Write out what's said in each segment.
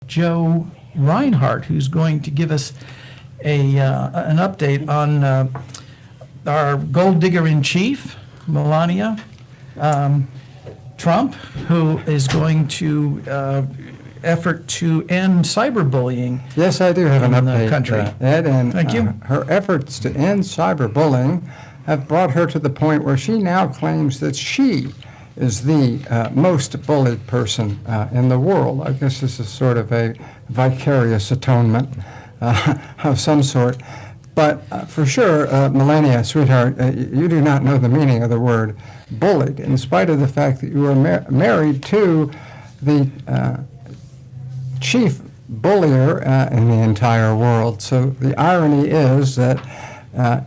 Joe Reinhardt, who's going to give us an update on our gold digger in chief, Melania Trump, who is going to effort to end cyberbullying. Yes, I do have an update, country. Ed, and Thank you. Her efforts to end cyberbullying have brought her to the point where she now claims that she is the most bullied person in the world. I guess this is sort of a vicarious atonement of some sort. But for sure, Melania, sweetheart, you do not know the meaning of the word bullied, in spite of the fact that you are married to the chief bullier in the entire world. So the irony is that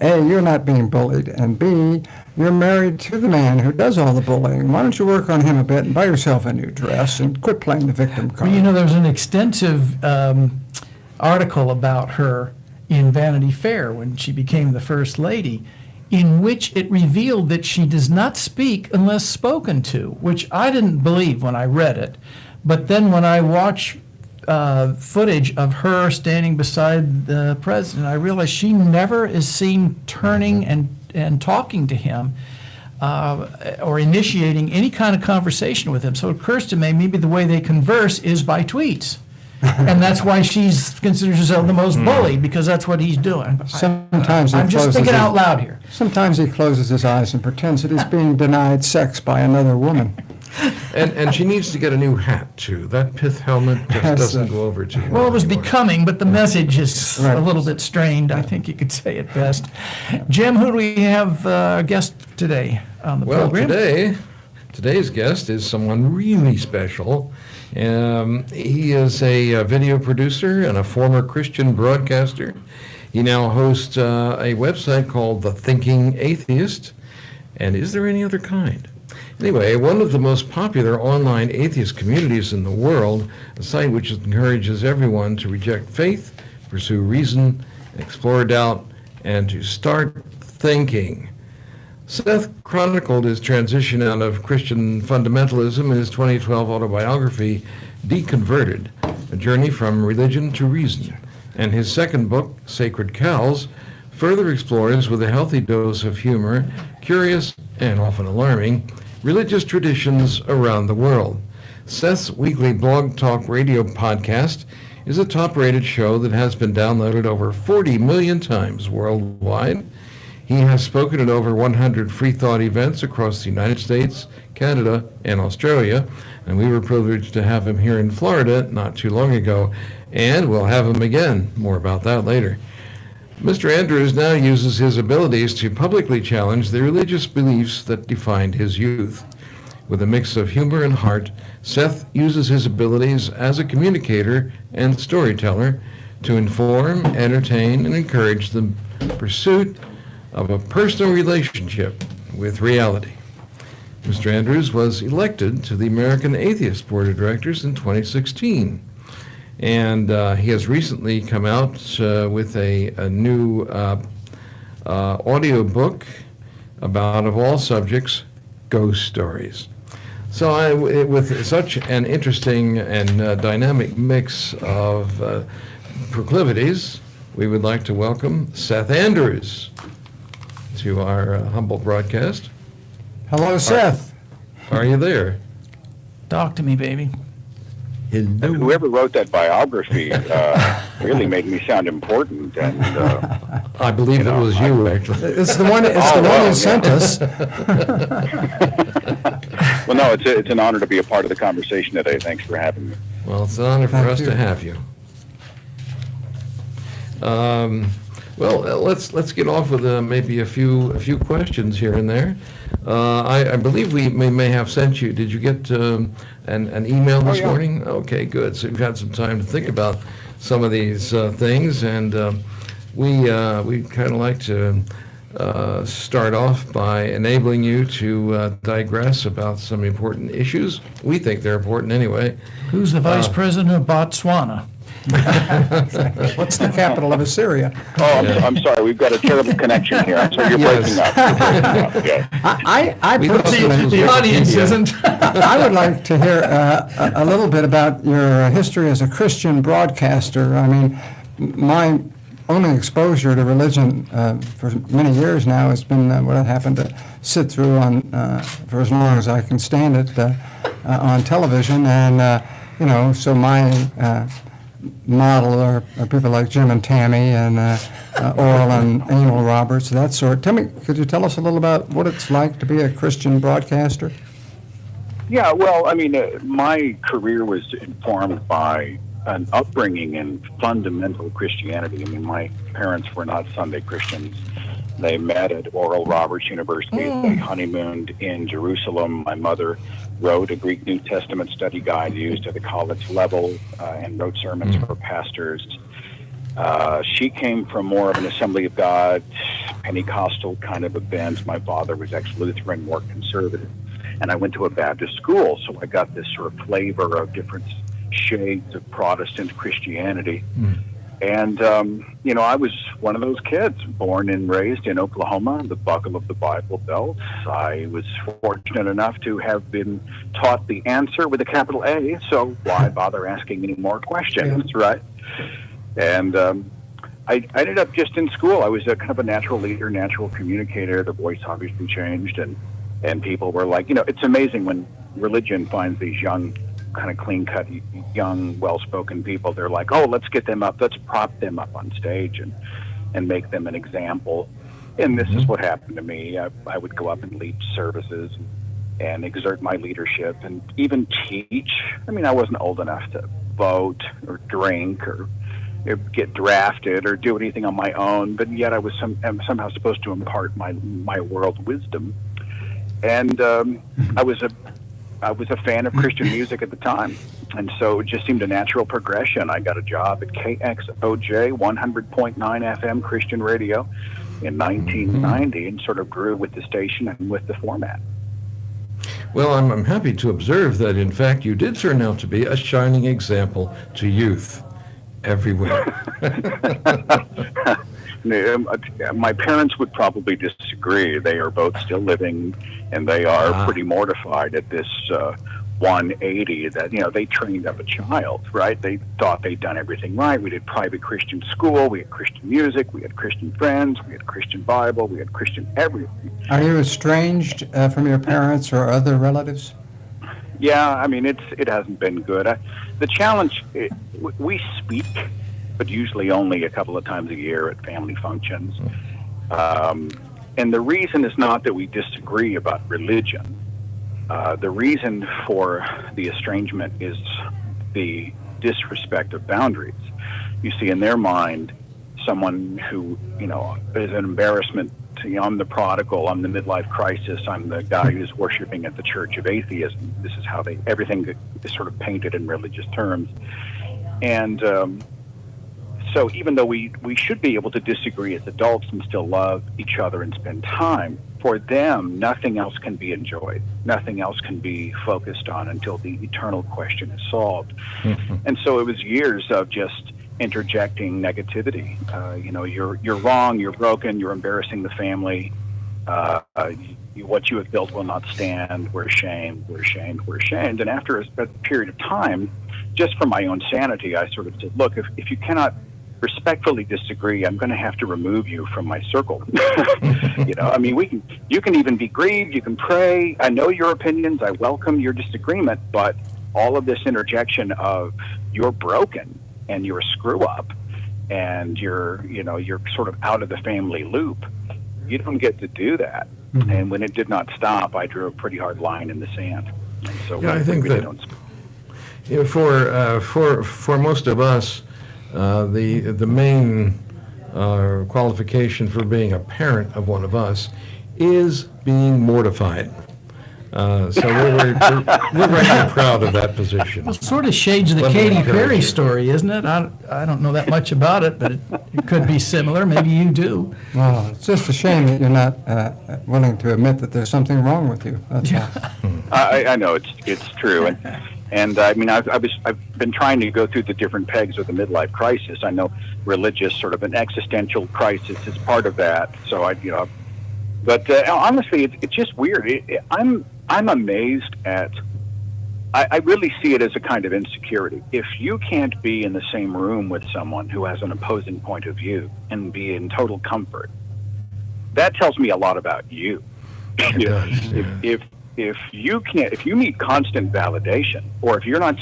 A, you're not being bullied, and B, you're married to the man who does all the bullying. Why don't you work on him a bit and buy yourself a new dress and quit playing the victim card? Well, you know, there's an extensive article about her in Vanity Fair when she became the First Lady, in which it revealed that she does not speak unless spoken to, which I didn't believe when I read it. But then when I watch footage of her standing beside the president, I realized she never is seen turning and talking to him or initiating any kind of conversation with him. So it occurs to me maybe the way they converse is by tweets. And that's why she considers herself the most bullied, because that's what he's doing. Sometimes I'm just thinking out loud here. Sometimes he closes his eyes and pretends that he's being denied sex by another woman. And she needs to get a new hat, too. That pith helmet just doesn't go over too well. Well, it was anymore. becoming, but the message is Right. a little bit strained. I think you could say it best. Jim, who do we have guest today on the Well, program? today's guest is someone really special. He is a video producer and a former Christian broadcaster. He now hosts a website called The Thinking Atheist. And is there any other kind? Anyway, one of the most popular online atheist communities in the world, a site which encourages everyone to reject faith, pursue reason, explore doubt, and to start thinking. Seth chronicled his transition out of Christian fundamentalism in his 2012 autobiography, Deconverted, A Journey from Religion to Reason. And his second book, Sacred Cows, further explores, with a healthy dose of humor, curious and often alarming, religious traditions around the world. Seth's weekly blog talk radio podcast is a top-rated show that has been downloaded over 40 million times worldwide. He has spoken at over 100 free thought events across the United States, Canada, and Australia, and we were privileged to have him here in Florida not too long ago, and we'll have him again. More about that later. Mr. Andrews now uses his abilities to publicly challenge the religious beliefs that defined his youth. With a mix of humor and heart, Seth uses his abilities as a communicator and storyteller to inform, entertain, and encourage the pursuit of a personal relationship with reality. Mr. Andrews was elected to the American Atheist Board of Directors in 2016. And he has recently come out with a new audio book about, of all subjects, ghost stories. So with such an interesting and dynamic mix of proclivities, we would like to welcome Seth Andrews to our humble broadcast. Hello, Seth. Are you there? Talk to me, baby. Hello. Whoever wrote that biography really made me sound important, and I believe it was you, actually. It's the one. It's the one you sent us. well, no, it's an honor to be a part of the conversation today. Thanks for having me. Well, it's an honor for Thank us you. to have you. Well, let's get off with maybe a few questions here and there. I believe we may have sent you. Did you get an email this morning? Okay, good. So you've had some time to think about some of these things, and we kind of like to start off by enabling you to digress about some important issues. We think they're important anyway. Who's the vice president of Botswana? What's the capital of Assyria? Oh, I'm sorry. We've got a terrible connection here. I'm sorry. You're breaking up. You're breaking up. Yeah. I personally, The audience isn't. I would like to hear a little bit about your history as a Christian broadcaster. I mean, my only exposure to religion for many years now has been what I happen to sit through on for as long as I can stand it on television, and so my model are people like Jim and Tammy and Oral and Anal Roberts, that sort. Could you tell us a little about what it's like to be a Christian broadcaster? Yeah, well, I mean, my career was informed by an upbringing in fundamental Christianity. I mean, my parents were not Sunday Christians. They met at Oral Roberts University. They honeymooned in Jerusalem. My mother wrote a Greek New Testament study guide used at the college level and wrote sermons for pastors. She came from more of an Assembly of God, Pentecostal kind of a bent. My father was ex-Lutheran, more conservative. And I went to a Baptist school, so I got this sort of flavor of different shades of Protestant Christianity. And, I was one of those kids born and raised in Oklahoma, the buckle of the Bible Belt. I was fortunate enough to have been taught the answer with a capital A, so why bother asking any more questions, right? And I ended up just in school. I was a kind of a natural leader, natural communicator. The voice obviously changed, and people were like, it's amazing when religion finds these young, kind of clean-cut, young, well-spoken people. They're like, oh, let's get them up, let's prop them up on stage and make them an example. And this is what happened to me. I would go up and lead services and exert my leadership and even teach. I mean, I wasn't old enough to vote or drink or get drafted or do anything on my own, but yet I was somehow supposed to impart my world wisdom. And I was a fan of Christian music at the time, and so it just seemed a natural progression. I got a job at KXOJ 100.9 FM Christian radio in 1990 and sort of grew with the station and with the format. Well, I'm happy to observe that, in fact, you did turn out to be a shining example to youth everywhere. My parents would probably disagree. They are both still living, and they are pretty mortified at this 180 that, they trained up a child, right? They thought they'd done everything right. We did private Christian school. We had Christian music. We had Christian friends. We had Christian Bible. We had Christian everything. Are you estranged from your parents or other relatives? Yeah, I mean, it hasn't been good. The challenge, we speak, but usually only a couple of times a year at family functions. And the reason is not that we disagree about religion. The reason for the estrangement is the disrespect of boundaries. You see, in their mind, someone who, is an embarrassment to, I'm the prodigal, I'm the midlife crisis, I'm the guy who's worshiping at the Church of Atheism. This is how everything is sort of painted in religious terms. And so even though we should be able to disagree as adults and still love each other and spend time, for them, nothing else can be enjoyed. Nothing else can be focused on until the eternal question is solved. And so it was years of just interjecting negativity. You're wrong, you're broken, you're embarrassing the family. What you have built will not stand. We're ashamed, we're ashamed, we're ashamed. And after a period of time, just for my own sanity, I sort of said, look, if you cannot respectfully disagree, I'm going to have to remove you from my circle. You can even be grieved, you can pray. I know your opinions, I welcome your disagreement, but all of this interjection of you're broken and you're a screw up and you're sort of out of the family loop, you don't get to do that. And when it did not stop, I drew a pretty hard line in the sand. And so I think that for most of us, the main qualification for being a parent of one of us is being mortified. So we're very proud of that position. Well, it sort of shades the Katy Perry story, isn't it? I don't know that much about it, but it could be similar. Maybe you do. Well, it's just a shame that you're not willing to admit that there's something wrong with you. That's all. I know it's true, And I mean, I've been trying to go through the different pegs of the midlife crisis. I know religious, sort of an existential crisis is part of that. So but honestly, it's just weird. I'm amazed at. I really see it as a kind of insecurity. If you can't be in the same room with someone who has an opposing point of view and be in total comfort, that tells me a lot about you. It does, yeah. If you need constant validation, or if you're not,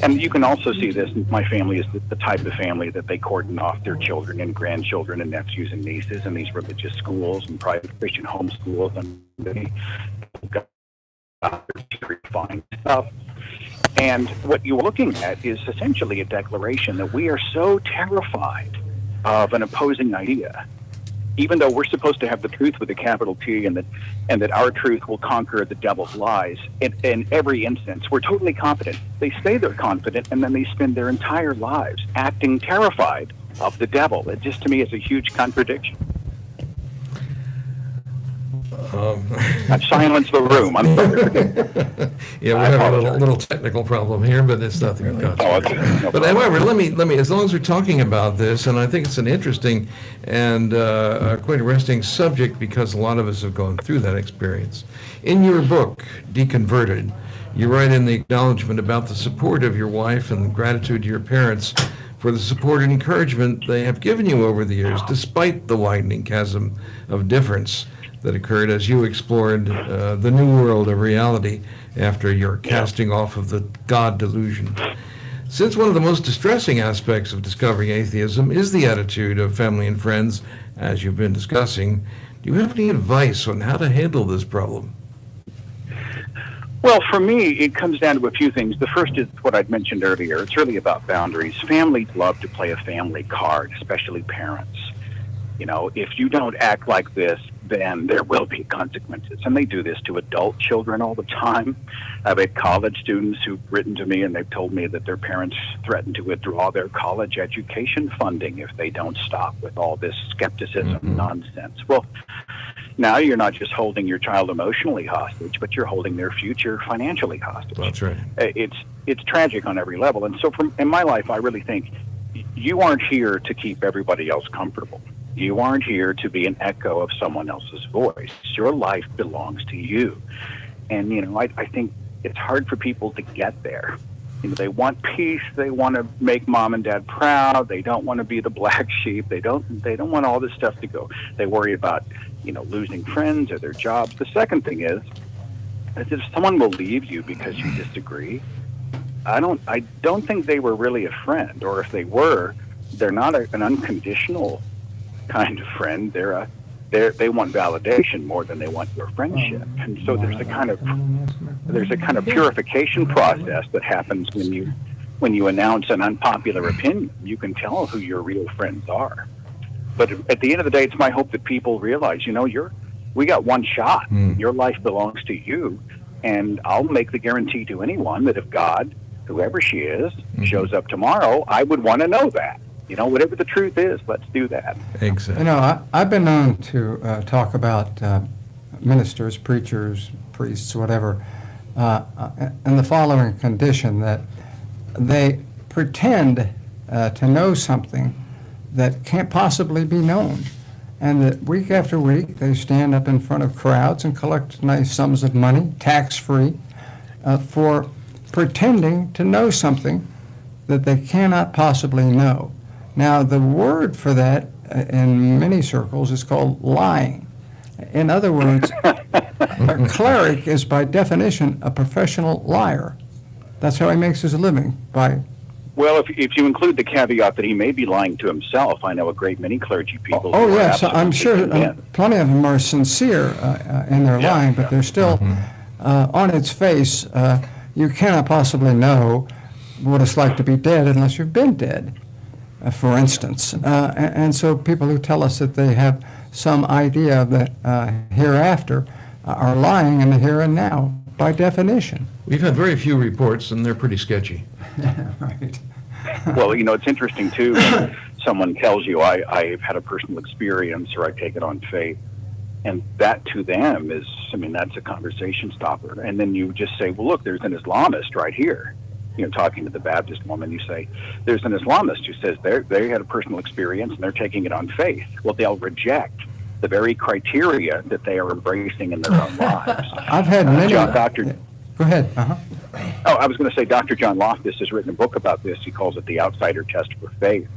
and you can also see this, my family is the type of family that they cordon off their children and grandchildren and nephews and nieces in these religious schools and private Christian home schools, and they got very fine stuff. And what you're looking at is essentially a declaration that we are so terrified of an opposing idea, even though we're supposed to have the truth with a capital T, and that our truth will conquer the devil's lies. In every instance, we're totally confident. They say they're confident, and then they spend their entire lives acting terrified of the devil. It just, to me, is a huge contradiction. I've silenced the room. I'm sorry. Yeah, we have a little technical problem here, but it's nothing of consequence. Okay. No But problem. however, let me, as long as we're talking about this, and I think it's an interesting and quite interesting subject, because a lot of us have gone through that experience. In your book, Deconverted, you write in the acknowledgement about the support of your wife and gratitude to your parents for the support and encouragement they have given you over the years, despite the widening chasm of difference that occurred as you explored the new world of reality after your casting off of the God delusion. Since one of the most distressing aspects of discovering atheism is the attitude of family and friends, as you've been discussing, do you have any advice on how to handle this problem? Well, for me, it comes down to a few things. The first is what I'd mentioned earlier. It's really about boundaries. Families love to play a family card, especially parents. You know, if you don't act like this, then there will be consequences. And they do this to adult children all the time. I've had college students who've written to me and they've told me that their parents threaten to withdraw their college education funding if they don't stop with all this skepticism nonsense. Well, now you're not just holding your child emotionally hostage, but you're holding their future financially hostage. That's right. It's tragic on every level. And so in my life, I really think you aren't here to keep everybody else comfortable. You aren't here to be an echo of someone else's voice. Your life belongs to you. And, you know, I think it's hard for people to get there. You know, they want peace. They want to make mom and dad proud. They don't want to be the black sheep. They don't want all this stuff to go. They worry about, you know, losing friends or their jobs. The second thing is if someone will leave you because you disagree, I don't think they were really a friend. Or if they were, they're not an unconditional kind of friend. They want validation more than they want your friendship. And so there's a kind of purification process that happens when you announce an unpopular opinion. You can tell who your real friends are. But at the end of the day, it's my hope that people realize, you know, we got one shot. Your life belongs to you, and I'll make the guarantee to anyone that if God, whoever she is, shows up tomorrow, I would want to know that. You know, whatever the truth is, let's do that. Exactly. You know, I've been known to talk about ministers, preachers, priests, whatever, in the following condition, that they pretend to know something that can't possibly be known. And that week after week, they stand up in front of crowds and collect nice sums of money, tax-free, for pretending to know something that they cannot possibly know. Now, the word for that in many circles is called lying. In other words, a cleric is by definition a professional liar. That's how he makes his living, by... Well, if you include the caveat that he may be lying to himself, I know a great many clergy people. Oh, who are yes, I'm sure absolutely plenty of them are sincere in their lying, but they're still, on its face, you cannot possibly know what it's like to be dead unless you've been dead. For instance. And so people who tell us that they have some idea of the hereafter are lying in the here and now, by definition. We've had very few reports, and they're pretty sketchy. Right. Well, you know, it's interesting, too, when someone tells you, I've had a personal experience, or I take it on faith, and that to them is, I mean, that's a conversation stopper. And then you just say, well, look, there's an Islamist right here. talking to the Baptist woman, you say, there's an Islamist who says they had a personal experience and they're taking it on faith. Well, they'll reject the very criteria that they are embracing in their own lives. I've had many. Dr. Go ahead. Oh, I was going to say, Dr. John Loftus has written a book about this. He calls it the outsider test for faith.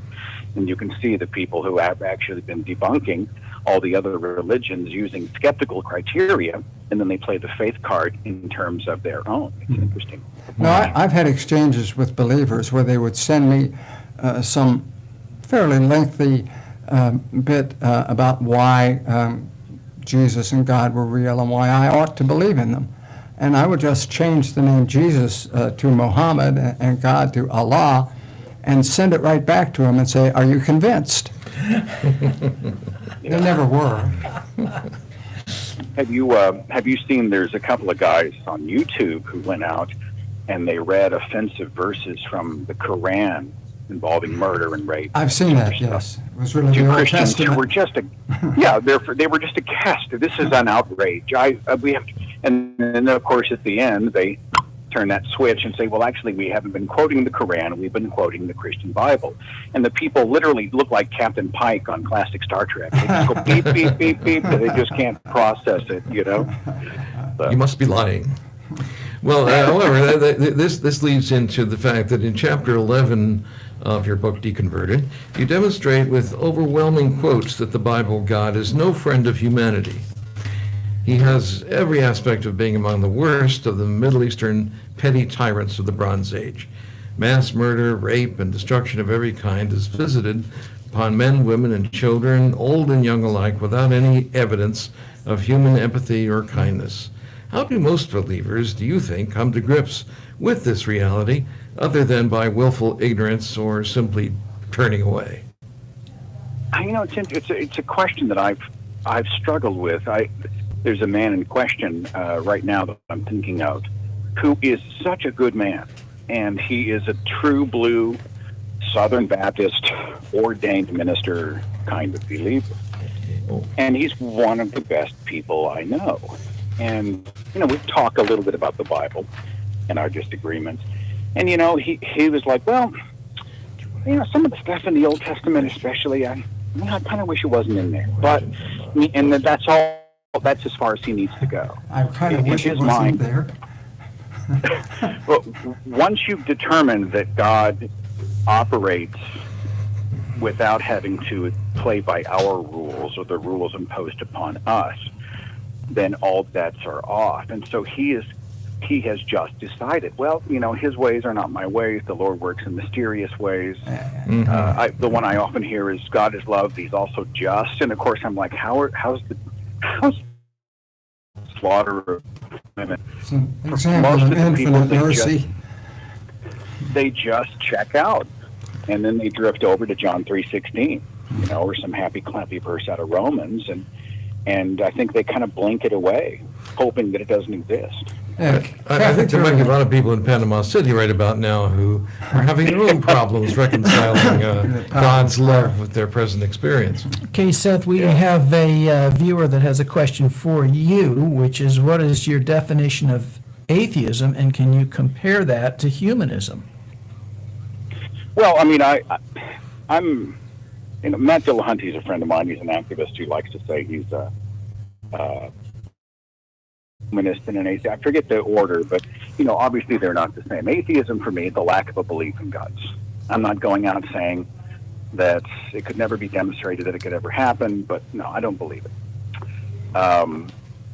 And you can see the people who have actually been debunking all the other religions using skeptical criteria, and then they play the faith card in terms of their own. It's interesting. No, I've had exchanges with believers where they would send me some fairly lengthy bit about why Jesus and God were real and why I ought to believe in them. And I would just change the name Jesus to Muhammad and God to Allah and send it right back to him and say, are you convinced? They never were. Have you seen, there's a couple of guys on YouTube who went out and they read offensive verses from the Quran involving murder and rape. I've seen that, yes. It was really To the Old Christians who Testament. were just they were just aghast. This is an outrage. We have to, and then of course at the end they turn that switch and say, well, actually we haven't been quoting the Quran, we've been quoting the Christian Bible. And the people literally look like Captain Pike on classic Star Trek. They just go beep, beep, beep, beep, and they just can't process it, So, You must be lying. Well, however, this leads into the fact that in chapter 11 of your book, Deconverted, you demonstrate with overwhelming quotes that the Bible God is no friend of humanity. He has every aspect of being among the worst of the Middle Eastern petty tyrants of the Bronze Age. Mass murder, rape, and destruction of every kind is visited upon men, women, and children, old and young alike, without any evidence of human empathy or kindness. How do most believers, do you think, come to grips with this reality, other than by willful ignorance or simply turning away? It's a question that I've struggled with. There's a man in question right now that I'm thinking of who is such a good man, and he is a true blue Southern Baptist ordained minister kind of believer. And he's one of the best people I know. And, we talk a little bit about the Bible and our disagreements. And, he was like, well, some of the stuff in the Old Testament especially, I kind of wish it wasn't in there. But, and that's all. That's as far as he needs to go. I kind of wish it his wasn't mind, there. Well, once you've determined that God operates without having to play by our rules or the rules imposed upon us, then all bets are off. And so he has just decided, well, his ways are not my ways. The Lord works in mysterious ways. The one I often hear is God is love, he's also just. And of course I'm like, how's slaughter of women? It's an example of infinite mercy. They just check out, and then they drift over to John 3:16, or some happy clappy verse out of Romans, and I think they kind of blink it away, hoping that it doesn't exist. I think there might be a lot of people in Panama City right about now who are having their own problems reconciling God's love with their present experience. Okay, Seth, we have a viewer that has a question for you, which is, what is your definition of atheism, and can you compare that to humanism? Well, I'm Matt Dillahunty's a friend of mine. He's an activist who likes to say he's a humanist and an atheist. I forget the order, but obviously they're not the same. Atheism for me, the lack of a belief in God. I'm not going out saying that it could never be demonstrated that it could ever happen, but no, I don't believe it.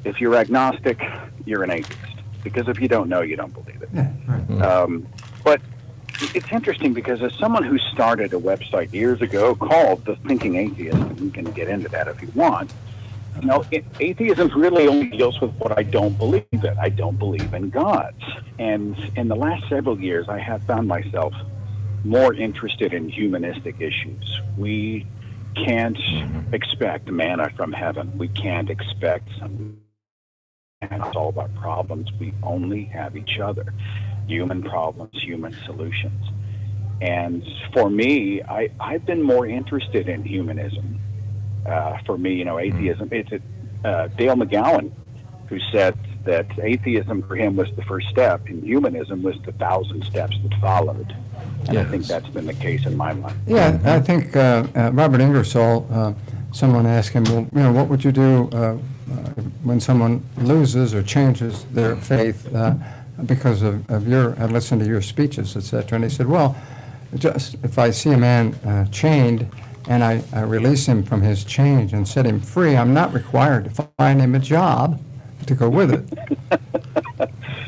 If you're agnostic, you're an atheist, because if you don't know, you don't believe it. Yeah, right. But it's interesting because as someone who started a website years ago called The Thinking Atheist, and we can get into that if you want, atheism really only deals with what I don't believe in. I don't believe in God. And in the last several years, I have found myself more interested in humanistic issues. We can't expect manna from heaven. We can't expect some and it's all about problems. We only have each other. Human problems, human solutions. And for me, I've been more interested in humanism. For me, atheism, it's Dale McGowan who said that atheism for him was the first step, and humanism was the 1,000 steps that followed. And I think Yes. that's been the case in my life. Yeah, I think Robert Ingersoll, someone asked him, well, what would you do when someone loses or changes their faith because of your, I listened to your speeches, etc. And he said, well, just if I see a man chained and I release him from his chains and set him free, I'm not required to find him a job to go with it.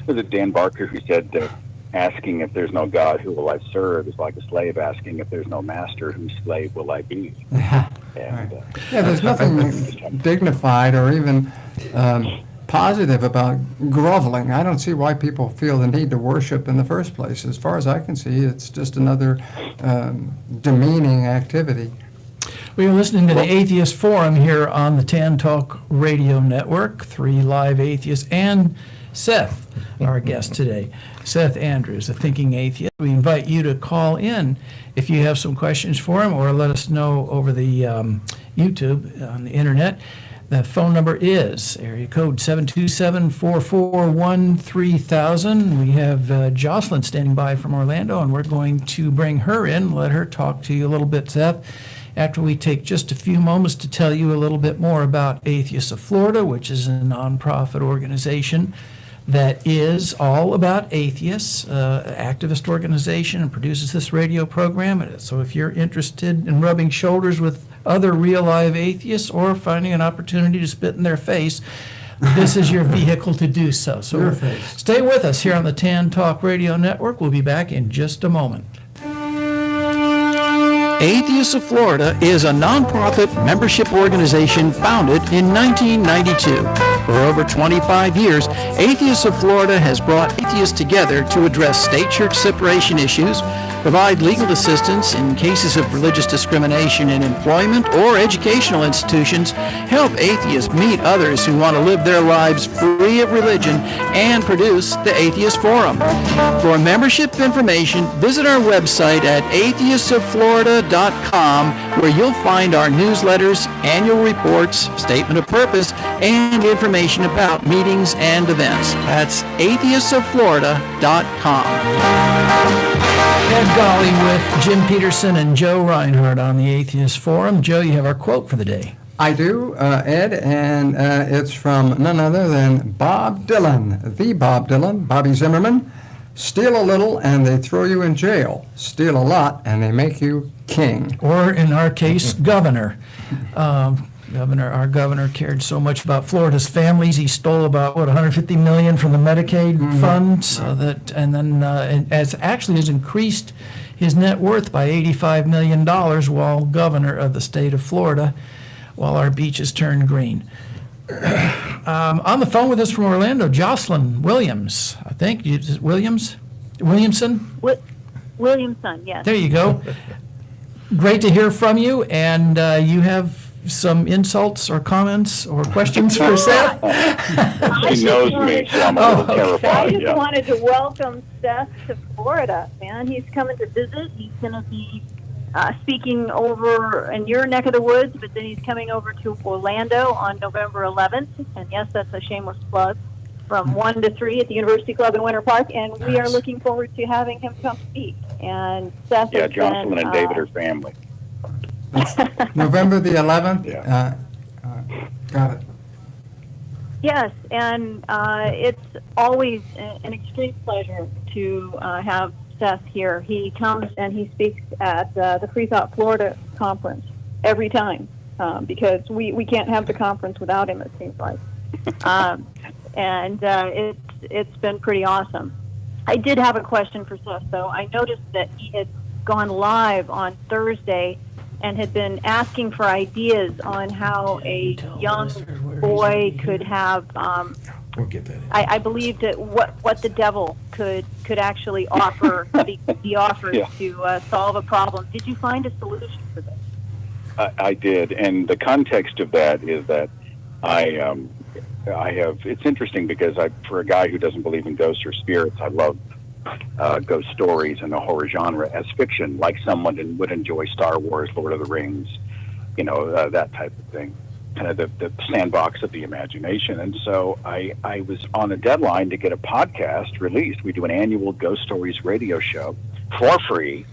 Was it Dan Barker who said that asking if there's no God, who will I serve, is like a slave asking if there's no master, whose slave will I be? And, Yeah, there's nothing dignified or even positive about groveling. I don't see why people feel the need to worship in the first place. As far as I can see, it's just another demeaning activity. We are listening to the Atheist Forum here on the Tan Talk Radio Network. 3 live atheists and Seth, our guest today. Seth Andrews, a thinking atheist. We invite you to call in if you have some questions for him, or let us know over the YouTube on the internet. The phone number is area code 727-441-3000. We have Jocelyn standing by from Orlando, and we're going to bring her in, let her talk to you a little bit, Seth, after we take just a few moments to tell you a little bit more about Atheists of Florida, which is a nonprofit organization that is all about atheists, activist organization, and produces this radio program. And so if you're interested in rubbing shoulders with other real live atheists or finding an opportunity to spit in their face, this is your vehicle to do so. So Your face. stay with us here on the Tan Talk Radio Network. We'll be back in just a moment. Atheists of Florida is a nonprofit membership organization founded in 1992. For over 25 years, Atheists of Florida has brought atheists together to address state-church separation issues, provide legal assistance in cases of religious discrimination in employment or educational institutions, help atheists meet others who want to live their lives free of religion, and produce the Atheist Forum. For membership information, visit our website at atheistofflorida.com, where you'll find our newsletters, annual reports, statement of purpose, and information about meetings and events. That's atheistofflorida.com. Ed Golly with Jim Peterson and Joe Reinhardt on the Atheist Forum. Joe, you have our quote for the day. I do, Ed, and it's from none other than Bob Dylan, the Bob Dylan, Bobby Zimmerman. Steal a little and they throw you in jail. Steal a lot and they make you king. Or in our case, governor. Our governor cared so much about Florida's families. He stole about $150 million from the Medicaid fund, so that, and then has increased his net worth by $85 million while governor of the state of Florida, while our beaches turn green. On the phone with us from Orlando, Jocelyn Williams. I think is it Williams, Williamson. Williamson, yes. There you go. Great to hear from you, and you have some insults or comments or questions for Seth? She knows me, so I'm a little terrified. I just Yeah. wanted to welcome Seth to Florida, man. He's coming to visit. He's going to be speaking over in your neck of the woods, but then he's coming over to Orlando on November 11th. And yes, that's a shameless plug, from 1 to 3 at the University Club in Winter Park. And we are looking forward to having him come speak. And Seth Yeah, has Jocelyn been, and David are family. November the 11th? Yeah. Got it. Yes, and it's always an extreme pleasure to have Seth here. He comes and he speaks at the Free Thought Florida conference every time because we can't have the conference without him, it seems like. And it's been pretty awesome. I did have a question for Seth, though. I noticed that he had gone live on Thursday and had been asking for ideas on how a young boy could have, We'll get that in. I believe that what the devil could actually offer, be offered Yeah. to solve a problem. Did you find a solution for this? I did, and the context of that is that I have. It's interesting because for a guy who doesn't believe in ghosts or spirits, I love ghost stories and the horror genre as fiction, like someone would enjoy Star Wars, Lord of the Rings, that type of thing. kind of the sandbox of the imagination. And so I was on a deadline to get a podcast released. We do an annual Ghost Stories radio show for free.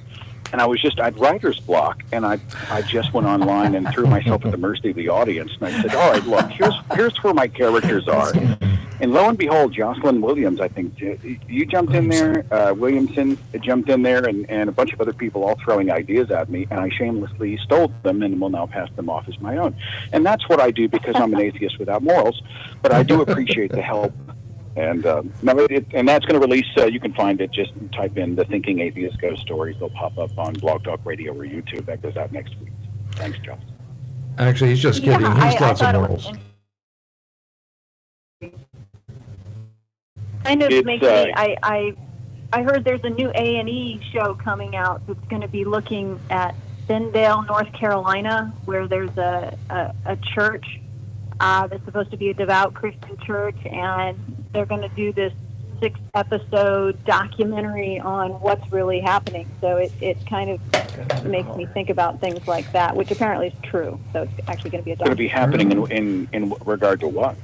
And I had writer's block, and I just went online and threw myself at the mercy of the audience. And I said, all right, look, here's where my characters are. And lo and behold, Jocelyn Williams, I think, you jumped in there, Williamson jumped in there, and a bunch of other people all throwing ideas at me, and I shamelessly stole them and will now pass them off as my own. And that's what I do because I'm an atheist without morals, but I do appreciate the help. And and that's going to release. You can find it. Just type in the Thinking Atheist Ghost Stories. They'll pop up on Blog Talk Radio or YouTube. That goes out next week. Thanks, Josh. Actually, he's just kidding. He's lots of morals. Kind of It's, makes me. I heard there's a new A&E show coming out that's going to be looking at Sindel, North Carolina, where there's a church that's supposed to be a devout Christian church, and they're going to do this 6-episode documentary on what's really happening. So it kind of makes me think about things like that, which apparently is true. So it's actually going to be a Going to be documentary. happening in regard to what?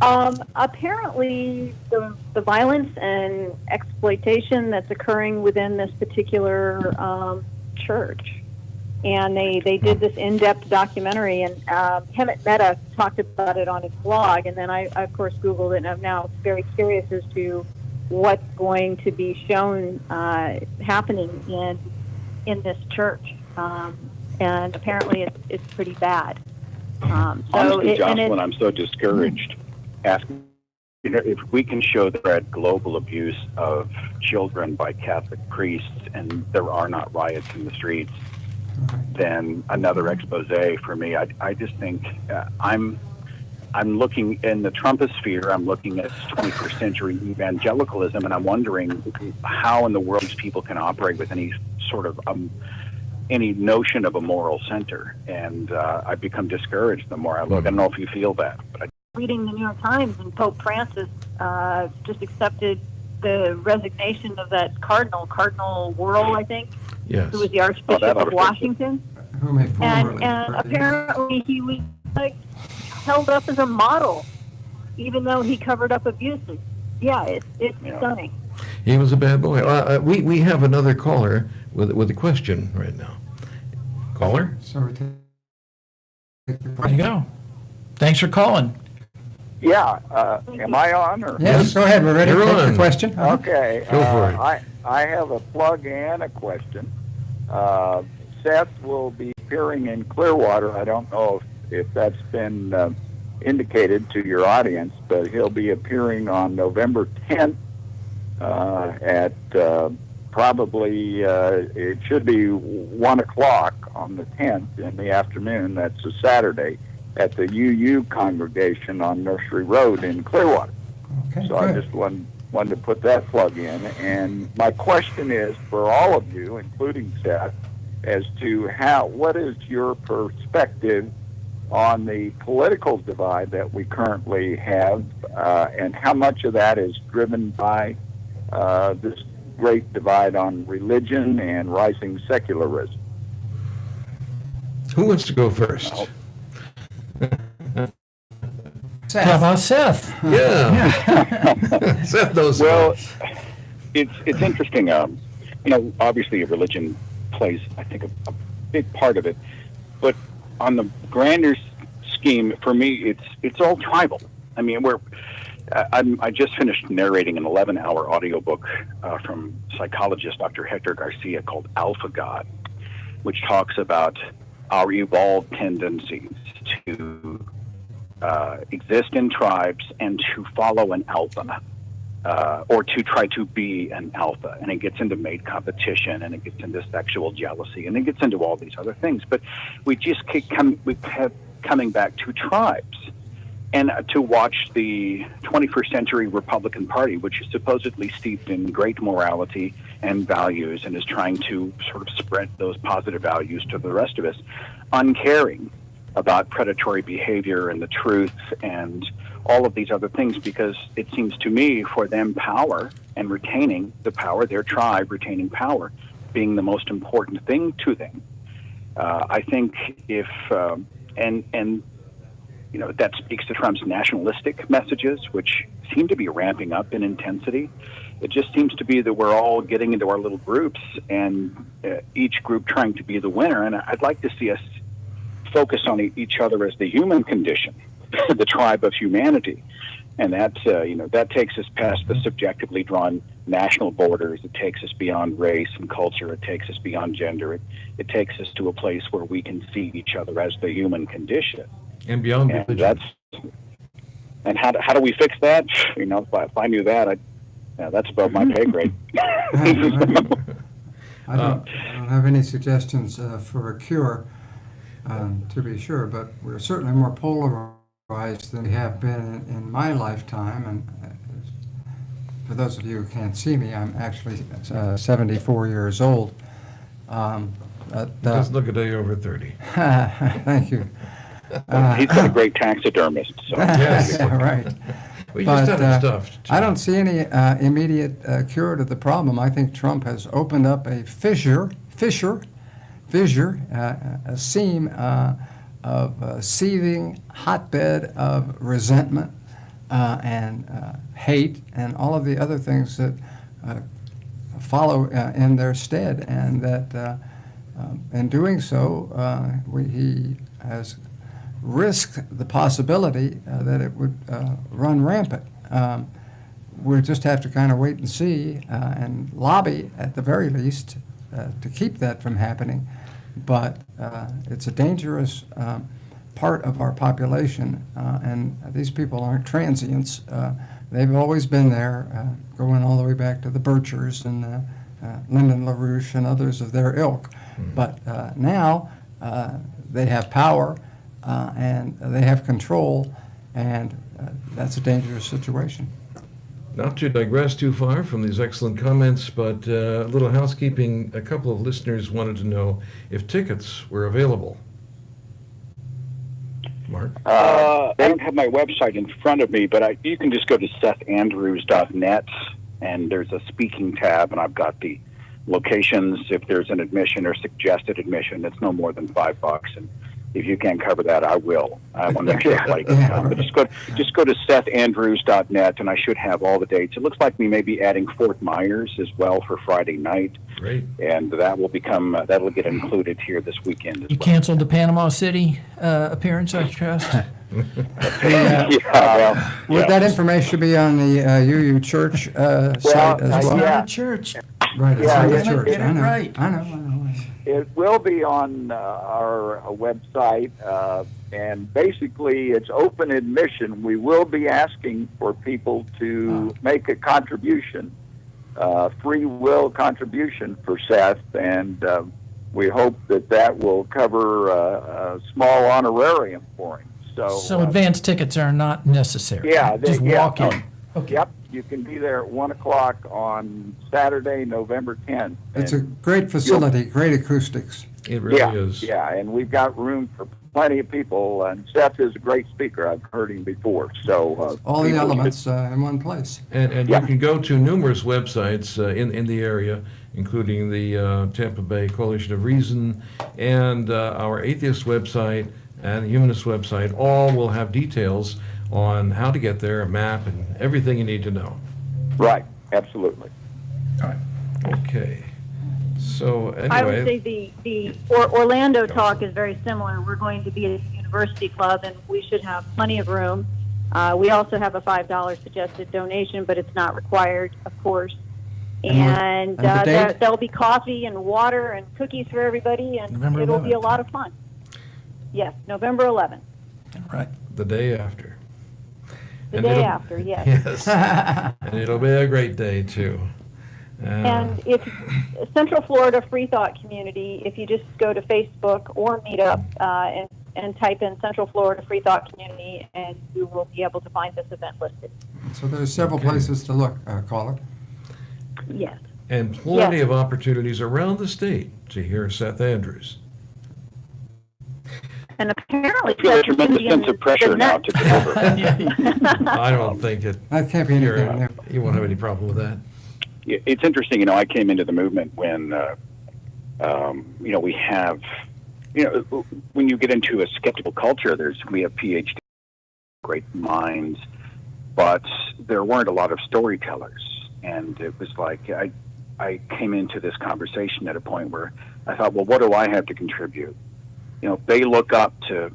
Apparently, the violence and exploitation that's occurring within this particular church. And they did this in-depth documentary, and Hemet Mehta talked about it on his blog, and then I of course Googled it, and I'm now very curious as to what's going to be shown happening in this church. And apparently it's pretty bad. Honestly, Jocelyn, I'm so discouraged. Asking, if we can show that global abuse of children by Catholic priests, and there are not riots in the streets, then another expose for me. I just think I'm looking in the Trumposphere. I'm looking at 21st century evangelicalism, and I'm wondering how in the world these people can operate with any sort of any notion of a moral center. And I become discouraged the more I look. I don't know if you feel that, but reading the New York Times, and Pope Francis just accepted the resignation of that Cardinal Wuerl, I think, Yes. who was the Archbishop of Washington. Whom he And formerly apparently he was held up as a model, even though he covered up abuses. Yeah, it's stunning. He was a bad boy. We have another caller with a question right now. Caller? So we take There you go. Thanks for calling. Yeah, am I on? Or? Yes, go ahead. We're ready to You're take on. the question. Okay. Go for it. I have a plug and a question. Seth will be appearing in Clearwater. I don't know if that's been indicated to your audience, but he'll be appearing on November 10th at probably, it should be 1 o'clock on the 10th in the afternoon. That's a Saturday at the UU congregation on Nursery Road in Clearwater. Okay, So I good. just wanted to put that plug in. And my question is for all of you, including Seth, as to what is your perspective on the political divide that we currently have, and how much of that is driven by this great divide on religion and rising secularism? Who wants to go first? How about Seth? Yeah. Seth knows. well, it's interesting. Obviously, religion plays, I think, a big part of it, but on the grander scheme, for me, it's all tribal. I mean, I just finished narrating an 11-hour audiobook from psychologist Dr. Hector Garcia called Alpha God, which talks about our evolved tendencies to exist in tribes and to follow an alpha, or to try to be an alpha. And it gets into mate competition, and it gets into sexual jealousy, and it gets into all these other things. But we just keep coming back to tribes. And to watch the 21st century Republican Party, which is supposedly steeped in great morality and values and is trying to sort of spread those positive values to the rest of us, uncaring about predatory behavior and the truth and all of these other things, because it seems to me for them power and retaining the power, their tribe retaining power, being the most important thing to them. I think if and that speaks to Trump's nationalistic messages, which seem to be ramping up in intensity. It just seems to be that we're all getting into our little groups, and each group trying to be the winner. And I'd like to see us focus on each other as the human condition, the tribe of humanity. And that takes us past the subjectively drawn national borders. It takes us beyond race and culture. It takes us beyond gender. It takes us to a place where we can see each other as the human condition. And beyond And religion. how do we fix that? If I knew that, that's above my pay grade. I don't have any suggestions for a cure, to be sure, but we're certainly more polarized than we have been in my lifetime. And for those of you who can't see me, I'm actually 74 years old. Just look a day over 30. Thank you. He's got a great taxidermist. So Yes. Yeah, right. We just But, had him stuffed. I don't see any immediate cure to the problem. I think Trump has opened up a fissure, a seam of a seething hotbed of resentment and hate and all of the other things that follow in their stead, and that in doing so, he has risked the possibility that it would run rampant. We just have to kind of wait and see and lobby at the very least to keep that from happening. But it's a dangerous part of our population, and these people aren't transients. They've always been there, going all the way back to the Birchers and Lyndon LaRouche and others of their ilk. But now they have power and they have control, and that's a dangerous situation. Not to digress too far from these excellent comments, but a little housekeeping. A couple of listeners wanted to know if tickets were available. Mark? I don't have my website in front of me, but you can just go to sethandrews.net, and there's a speaking tab, and I've got the locations. If there's an admission or suggested admission, it's no more than $5, and if you can't cover that, I will. I want to make sure everybody can come. But just go to sethandrews.net, and I should have all the dates. It looks like we may be adding Fort Myers as well for Friday night. Great. And that'll get included here this weekend as You well. canceled the Panama City appearance, I trust? That information should be on the UU Church site as It's well. not a church. Right, it's Yeah, on the yeah. church. Get it I know. right. I know. It will be on our website, and basically it's open admission. We will be asking for people to make a contribution, free will contribution for Seth, and we hope that will cover a small honorarium for him. So advance tickets are not necessary? Yeah, Just walk in? Okay. Yep, you can be there at 1 o'clock on Saturday, November 10th. It's a great facility, great acoustics. It really Yeah, is. yeah, and we've got room for plenty of people, and Seth is a great speaker. I've heard him before, so... All the people elements in one place. And Yeah. you can go to numerous websites in the area, including the Tampa Bay Coalition of Reason and our Atheist website and the Humanist website. All will have details on how to get there, a map, and everything you need to know. should- Right, absolutely. Okay. So I would anyway, say the Orlando talk is very similar. We're going to be at the University Club, and we should have plenty of room. We also have a $5 suggested donation, but it's not required, of course. And and the date? there'll be coffee and water and cookies for everybody, and November it'll be a 11th. lot of fun. Yes, November 11th, Right. the day after. the And day it'll- after, yes. Yes. And it'll be a great day, too. And if Central Florida Free Thought Community, if you just go to Facebook or Meetup and type in Central Florida Free Thought Community, and you will be able to find this event listed. So there's several places to look, caller. Yes. And plenty Yes. of opportunities around the state to hear Seth Andrews. And apparently, I feel a Seth tremendous Andrews sense of pressure the now net- to deliver. I don't think That can't be anything new. you won't have any problem with that. It's interesting, I came into the movement when, we have, when you get into a skeptical culture, we have PhD, great minds, but there weren't a lot of storytellers. And it was like, I came into this conversation at a point where I thought, well, what do I have to contribute? They look up to,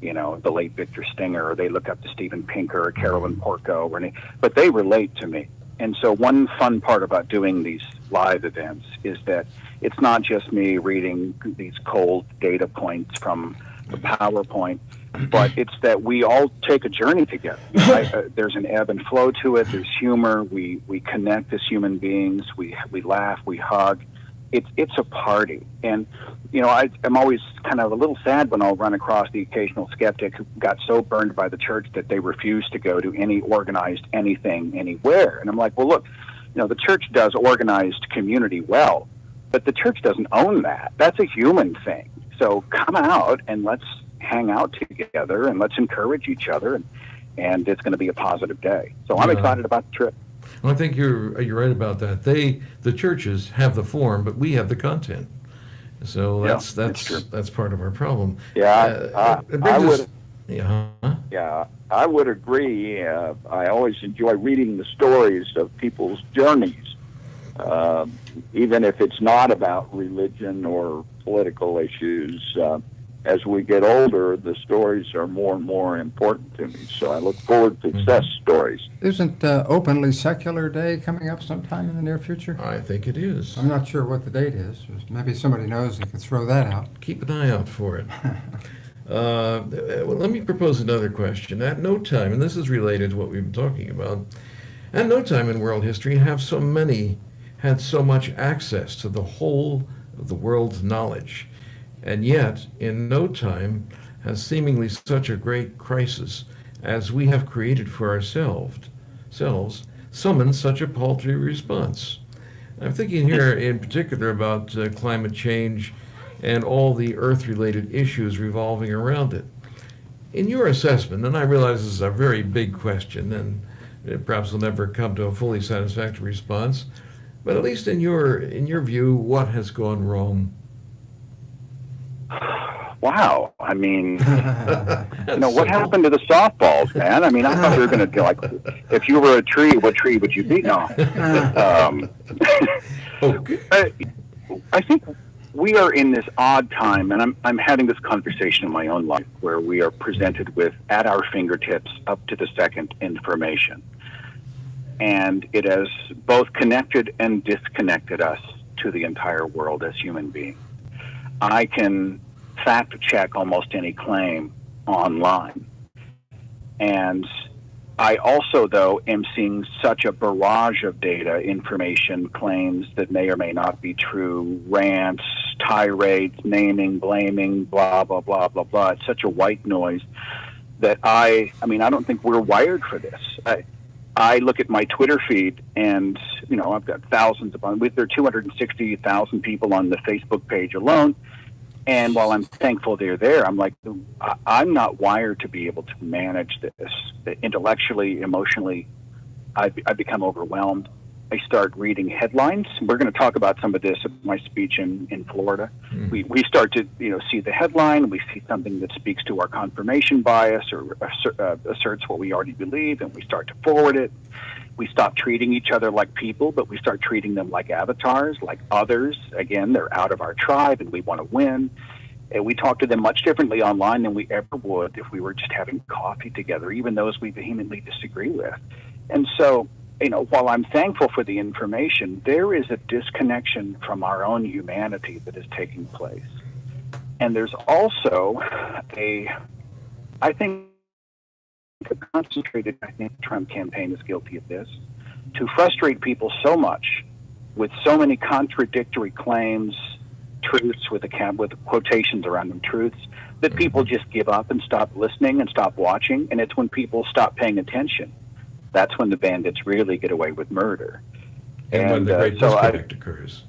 the late Victor Stinger, or they look up to Steven Pinker or Carolyn Porco, but they relate to me. And so one fun part about doing these live events is that it's not just me reading these cold data points from the PowerPoint, but it's that we all take a journey together. There's an ebb and flow to it. There's humor. We connect as human beings. We laugh. We hug. It's a party. And, I'm always kind of a little sad when I'll run across the occasional skeptic who got so burned by the church that they refuse to go to any organized anything anywhere. And I'm like, well, look, the church does organized community well, but the church doesn't own that. That's a human thing. So come out and let's hang out together and let's encourage each other, and it's going to be a positive day. So I'm excited about the trip. Well, I think you're right about that. The churches have the form, but we have the content. So that's part of our problem. Yeah, I would. I would agree. I always enjoy reading the stories of people's journeys, even if it's not about religion or political issues. As we get older, the stories are more and more important to me. So I look forward to success stories. Isn't Openly Secular Day coming up sometime in the near future? I think it is. I'm not sure what the date is. Maybe somebody knows and can throw that out. Keep an eye out for it. Well, let me propose another question. At no time, and this is related to what we've been talking about, at no time in world history have so many had so much access to the whole of the world's knowledge. And yet, in no time, has seemingly such a great crisis as we have created for ourselves summoned such a paltry response. I'm thinking here in particular about climate change and all the Earth-related issues revolving around it. In your assessment, and I realize this is a very big question, and it perhaps will never come to a fully satisfactory response, but at least in your view, what has gone wrong? Wow. I mean, what happened to the softballs, man? I mean, I thought we were going to be like, if you were a tree, what tree would you be? No. I think we are in this odd time, and I'm having this conversation in my own life where we are presented with, at our fingertips, up to the second information. And it has both connected and disconnected us to the entire world as human beings. I can fact check almost any claim online. And I also, though, am seeing such a barrage of data, information, claims that may or may not be true, rants, tirades, naming, blaming, blah, blah, blah, blah, blah. It's such a white noise that I don't think we're wired for this. I look at my Twitter feed, and, I've got thousands there are 260,000 people on the Facebook page alone. And while I'm thankful they're there, I'm like, I'm not wired to be able to manage this. Intellectually, emotionally, I become overwhelmed. I start reading headlines. We're going to talk about some of this at my speech in Florida. Mm-hmm. We start to see the headline. We see something that speaks to our confirmation bias or asserts what we already believe, and we start to forward it. We stop treating each other like people, but we start treating them like avatars, like others. Again, they're out of our tribe, and we want to win. And we talk to them much differently online than we ever would if we were just having coffee together, even those we vehemently disagree with. And so, while I'm thankful for the information, there is a disconnection from our own humanity that is taking place. And there's also I think the Trump campaign is guilty of this, to frustrate people so much with so many contradictory claims, truths with quotations around them, truths, that people just give up and stop listening and stop watching. And it's when people stop paying attention, that's when the bandits really get away with murder. And when the great disconnect occurs.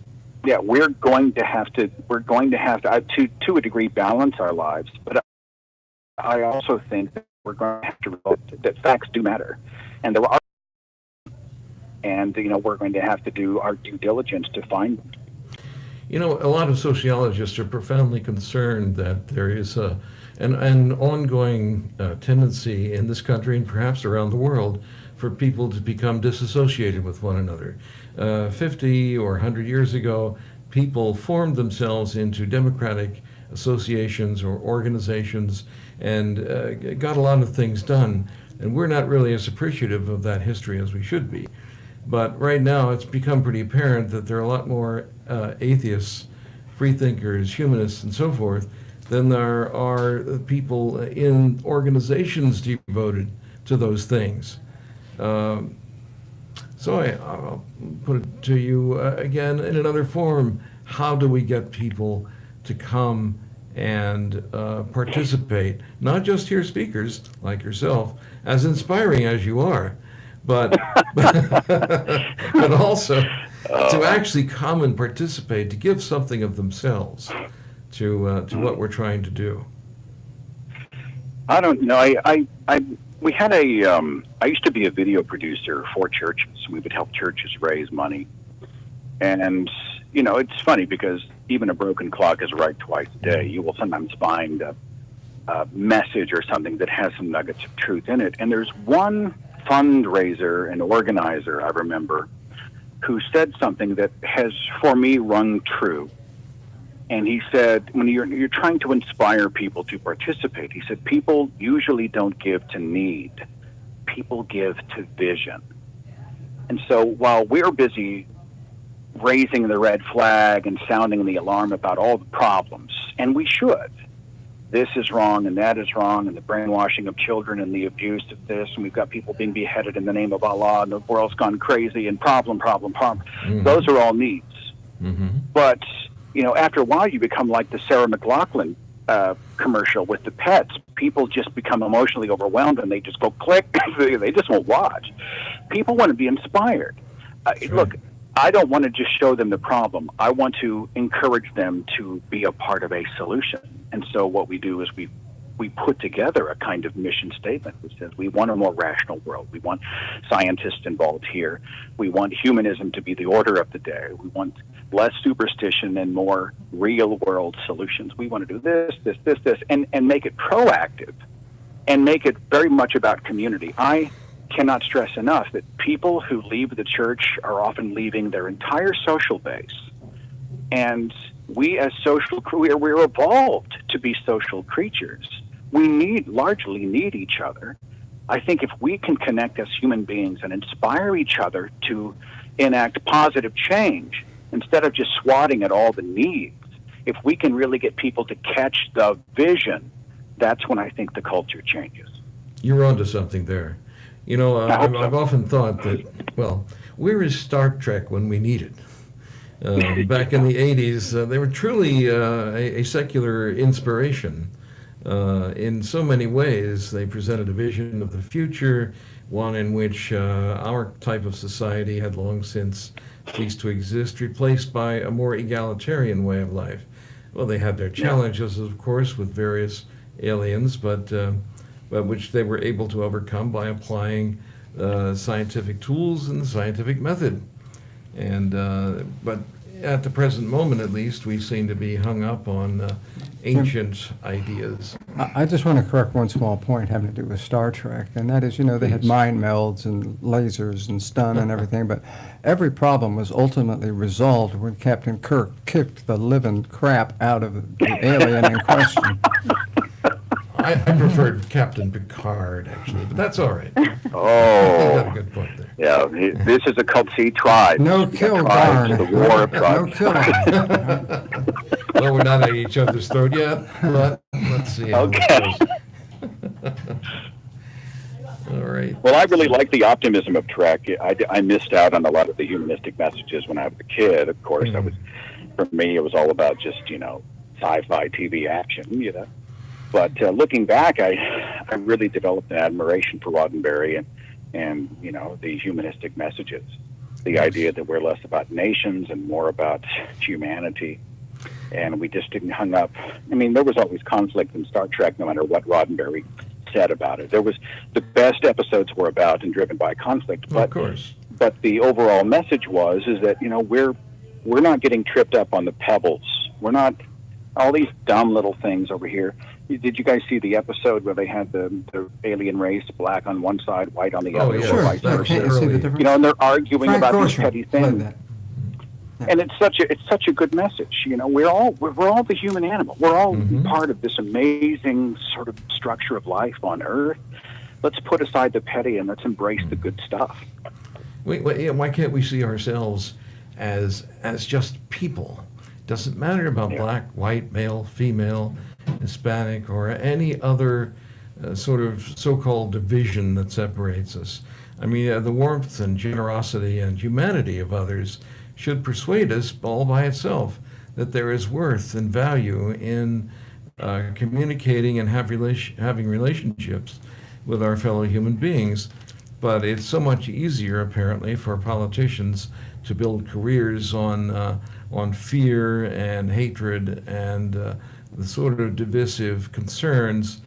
Yeah, we're going to have to to a degree, balance our lives. But I also think that we're going to have to realize that facts do matter, and there are, and we're going to have to do our due diligence to find them. You know, a lot of sociologists are profoundly concerned that there is an ongoing tendency in this country and perhaps around the world for people to become disassociated with one another. 50 or 100 years ago, people formed themselves into democratic associations or organizations and got a lot of things done. And we're not really as appreciative of that history as we should be. But right now, it's become pretty apparent that there are a lot more atheists, freethinkers, humanists, and so forth than there are people in organizations devoted to those things. So I'll put it to you again in another form. How do we get people to come and participate? Not just hear speakers like yourself, as inspiring as you are, but but also to actually come and participate, to give something of themselves to what we're trying to do. I don't know. We had I used to be a video producer for churches. We would help churches raise money. And, you know, it's funny because even a broken clock is right twice a day. You will sometimes find a message or something that has some nuggets of truth in it. And there's one fundraiser and organizer, I remember, who said something that has, for me, rung true. And he said, when you're trying to inspire people to participate, he said, people usually don't give to need. People give to vision. And so while we're busy raising the red flag and sounding the alarm about all the problems, and we should, this is wrong and that is wrong, and the brainwashing of children and the abuse of this, and we've got people being beheaded in the name of Allah, and the world's gone crazy, and problem. Mm-hmm. Those are all needs. Mm-hmm. But you know, after a while, you become like the Sarah McLachlan commercial with the pets. People just become emotionally overwhelmed, and they just go click. They just won't watch. People want to be inspired. Sure. Look, I don't want to just show them the problem. I want to encourage them to be a part of a solution. And so what we do is we put together a kind of mission statement which says we want a more rational world. We want scientists involved here. We want humanism to be the order of the day. We want less superstition and more real-world solutions. We want to do this, and make it proactive and make it very much about community. I cannot stress enough that people who leave the church are often leaving their entire social base. And we as we're evolved to be social creatures. We largely need each other. I think if we can connect as human beings and inspire each other to enact positive change, instead of just swatting at all the needs, if we can really get people to catch the vision, that's when I think the culture changes. You're onto something there. You know, I've often thought that, well, where is Star Trek when we need it? Back in the 80s, they were truly a secular inspiration. In so many ways, they presented a vision of the future, one in which our type of society had long since ceased to exist, replaced by a more egalitarian way of life. Well, they had their challenges, of course, with various aliens, but which they were able to overcome by applying scientific tools and the scientific method. And but at the present moment, at least, we seem to be hung up on ancient ideas. I just want to correct one small point having to do with Star Trek, and that is, you know, they had mind melds and lasers and stun and everything, but every problem was ultimately resolved when Captain Kirk kicked the living crap out of the alien in question. I preferred Captain Picard, actually, but that's all right. Oh, You got a good point there. yeah. This is a cult. See, tribes. No kill, Tribes, darn. the war of No tribes. killing. Well, we're not at each other's throat yet, but let's see how Okay. it goes. All right. Well, I really like the optimism of Trek. I missed out on a lot of the humanistic messages when I was a kid. Of course, for me, it was all about just, you know, sci-fi TV action, you know. But looking back, I really developed an admiration for Roddenberry and you know, the humanistic messages. The idea that we're less about nations and more about humanity. And we just didn't hung up. I mean, there was always conflict in Star Trek, no matter what Roddenberry said about it. The best episodes were about and driven by conflict. But, Of course. But the overall message is that, you know, we're we're not getting tripped up on the pebbles. We're not all these dumb little things over here. Did you guys see the episode where they had the alien race, black on one side, white on the Oh, other, yeah. or Sure, vice yeah, versa? can't you see the difference? You know, and they're arguing Frank about these Gorshin petty played things. that. And it's such a good message. You know, we're all the human animal. We're all Mm-hmm. part of this amazing sort of structure of life on Earth. Let's put aside the petty and let's embrace the good stuff. Why can't we see ourselves as just people? Doesn't matter about black, white, male, female, Hispanic, or any other sort of so-called division that separates us. I mean, the warmth and generosity and humanity of others should persuade us all by itself that there is worth and value in communicating and having relationships with our fellow human beings. But it's so much easier, apparently, for politicians to build careers on fear and hatred and the sort of divisive concerns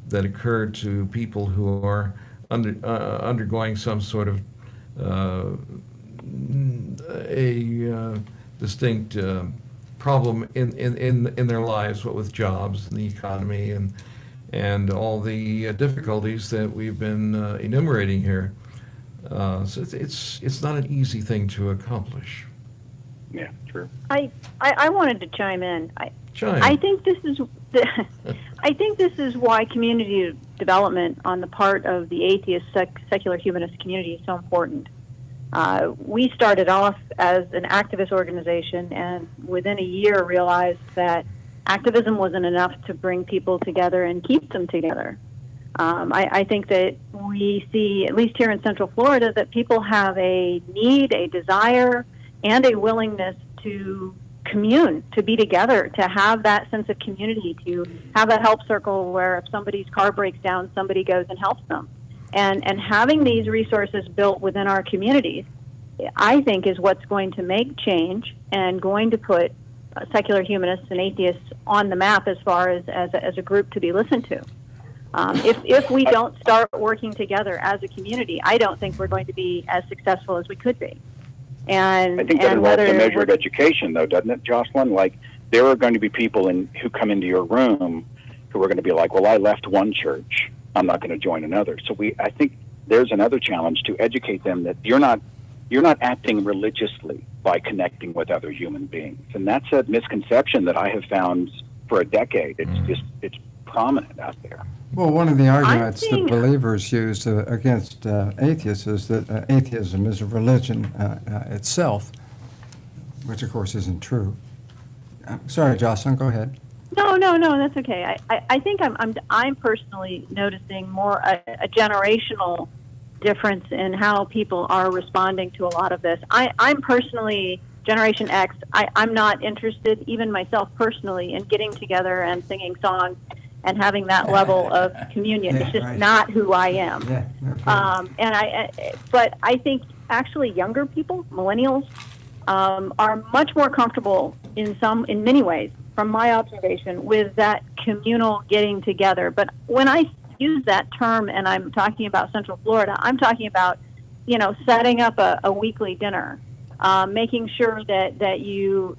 that occur to people who are undergoing some sort of a distinct problem in their lives, what with jobs and the economy and all the difficulties that we've been enumerating here. So it's not an easy thing to accomplish. Yeah, true. I wanted to chime in. Chime. I think this is I think this is why community development on the part of the atheist secular humanist community is so important. We started off as an activist organization, and within a year realized that activism wasn't enough to bring people together and keep them together. I think that we see, at least here in Central Florida, that people have a need, a desire, and a willingness to commune, to be together, to have that sense of community, to have that help circle where if somebody's car breaks down, somebody goes and helps them. And having these resources built within our communities, I think, is what's going to make change and going to put secular humanists and atheists on the map as far as a group to be listened to. If we don't start working together as a community, I don't think we're going to be as successful as we could be. And I think that and involves whether a measure of education, though, doesn't it, Jocelyn? Like, there are going to be people who come into your room who are going to be like, well, I left one church, I'm not going to join another. So I think there's another challenge to educate them that you're not acting religiously by connecting with other human beings. And that's a misconception that I have found for a decade. It's prominent out there. Well, one of the arguments that seeing- believers use against atheists is that atheism is a religion itself, which of course isn't true. Sorry, Jocelyn, go ahead. No, that's okay. I think I'm personally noticing more a generational difference in how people are responding to a lot of this. I'm personally Generation X. I'm not interested, even myself personally, in getting together and singing songs and having that level of communion. It's just not who I am. Yeah, okay. But I think actually younger people, millennials, are much more comfortable in many ways, from my observation, with that communal getting together. But when I use that term and I'm talking about Central Florida, I'm talking about, setting up a weekly dinner, making sure that you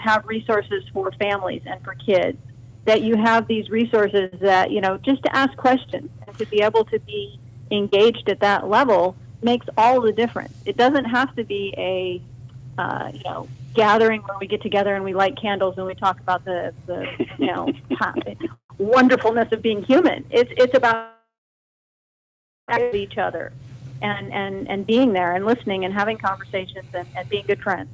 have resources for families and for kids, that you have these resources that, just to ask questions and to be able to be engaged at that level makes all the difference. It doesn't have to be a, gathering where we get together and we light candles and we talk about the wonderfulness of being human. It's about each other and being there and listening and having conversations and being good friends.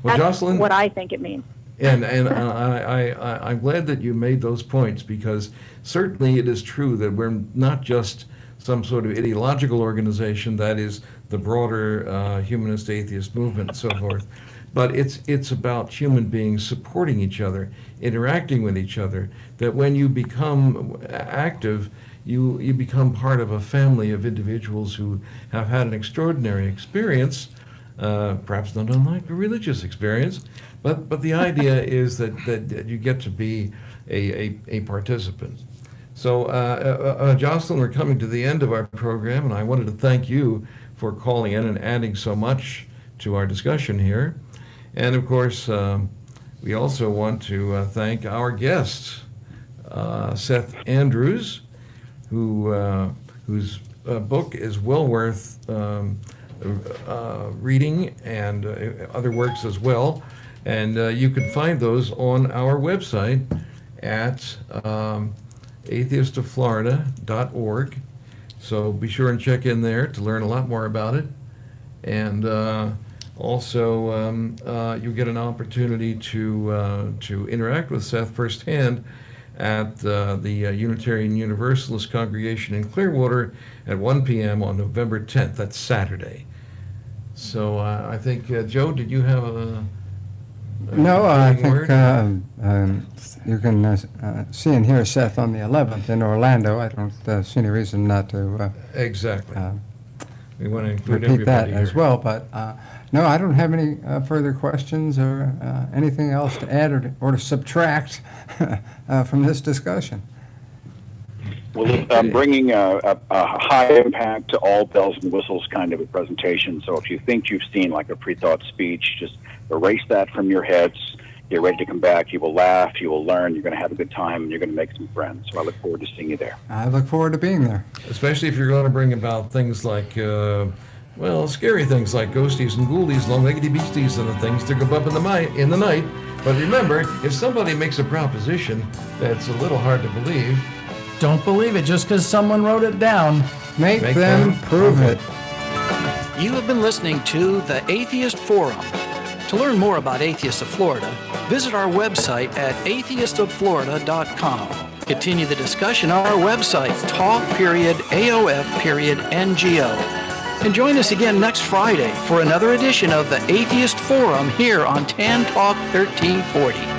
Well, That's Jocelyn, what I think it means. And I'm glad that you made those points, because certainly it is true that we're not just some sort of ideological organization that is the broader humanist atheist movement and so forth, but it's about human beings supporting each other, interacting with each other, that when you become active, you become part of a family of individuals who have had an extraordinary experience, perhaps not unlike a religious experience, but the idea is that you get to be a participant. So, Jocelyn, we're coming to the end of our program, and I wanted to thank you for calling in and adding so much to our discussion here. And of course, we also want to thank our guest, Seth Andrews, whose book is well worth reading, and other works as well. And you can find those on our website at atheistofflorida.org. So be sure and check in there to learn a lot more about it. And also, you get an opportunity to interact with Seth firsthand at the Unitarian Universalist Congregation in Clearwater at 1 p.m. on November 10th. That's Saturday. So I think, Joe, did you have a No, I think word? you can see and hear Seth on the 11th in Orlando. I don't see any reason not to Exactly. We want to include repeat that everybody as here. well. But no, I don't have any further questions or anything else to add or to subtract from this discussion. Well, I'm bringing a high impact to all bells and whistles kind of a presentation. So if you think you've seen like a pre-thought speech, just erase that from your heads. Get ready to come back. You will laugh. You will learn. You're going to have a good time. And you're going to make some friends. So I look forward to seeing you there. I look forward to being there. Especially if you're going to bring about things like, scary things like ghosties and ghoulies, long-leggedy beasties, and the things that go up in the night. But remember, if somebody makes a proposition that's a little hard to believe, Don't believe it just because someone wrote it down. Make Make them them prove it. You have been listening to the Atheist Forum. To learn more about Atheists of Florida, visit our website at atheistofflorida.com. Continue the discussion on our website, talk.aof.ngo. And join us again next Friday for another edition of the Atheist Forum here on Tan Talk 1340.